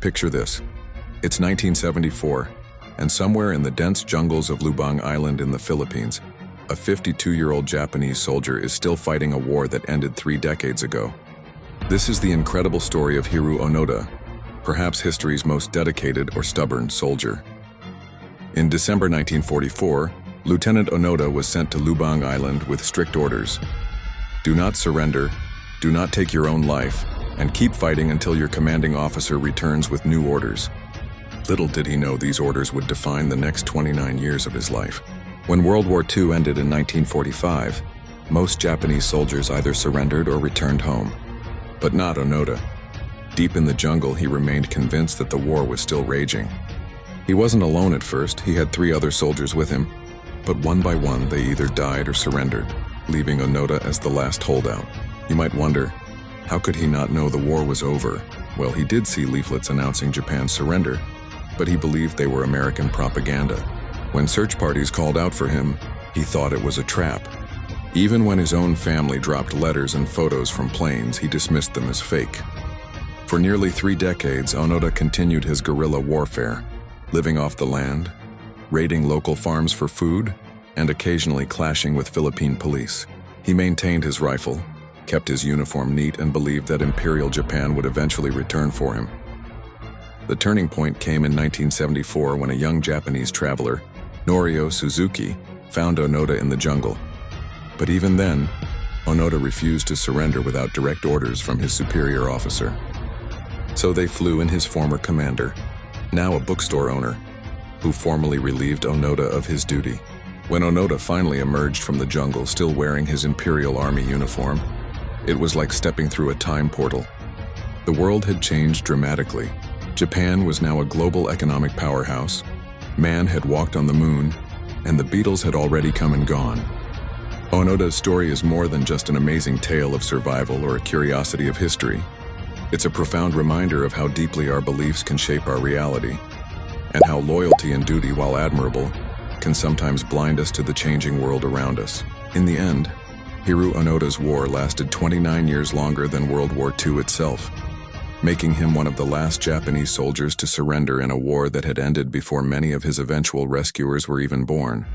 Picture this. It's 1974, and somewhere in the dense jungles of Lubang Island in the Philippines, a 52-year-old Japanese soldier is still fighting a war that ended 3 decades ago. This is the incredible story of Hiroo Onoda, perhaps history's most dedicated or stubborn soldier. In December 1944, Lieutenant Onoda was sent to Lubang Island with strict orders. Do not surrender, do not take your own life, and keep fighting until your commanding officer returns with new orders. Little did he know these orders would define the next 29 years of his life. When World War II ended in 1945, most Japanese soldiers either surrendered or returned home. But not Onoda. Deep in the jungle, he remained convinced that the war was still raging. He wasn't alone at first, he had 3 other soldiers with him, but one by one they either died or surrendered, leaving Onoda as the last holdout. You might wonder, how could he not know the war was over? Well, he did see leaflets announcing Japan's surrender, but he believed they were American propaganda. When search parties called out for him, he thought it was a trap. Even when his own family dropped letters and photos from planes, he dismissed them as fake. For nearly 3 decades, Onoda continued his guerrilla warfare, living off the land, raiding local farms for food, and occasionally clashing with Philippine police. He maintained his rifle, kept his uniform neat, and believed that Imperial Japan would eventually return for him. The turning point came in 1974 when a young Japanese traveler, Norio Suzuki, found Onoda in the jungle. But even then, Onoda refused to surrender without direct orders from his superior officer. So they flew in his former commander, now a bookstore owner, who formally relieved Onoda of his duty. When Onoda finally emerged from the jungle still wearing his Imperial Army uniform, it was like stepping through a time portal. The world had changed dramatically. Japan was now a global economic powerhouse, man had walked on the moon, and the Beatles had already come and gone. Onoda's story is more than just an amazing tale of survival or a curiosity of history. It's a profound reminder of how deeply our beliefs can shape our reality, and how loyalty and duty, while admirable, can sometimes blind us to the changing world around us. In the end, Hiroo Onoda's war lasted 29 years longer than World War II itself, making him one of the last Japanese soldiers to surrender in a war that had ended before many of his eventual rescuers were even born.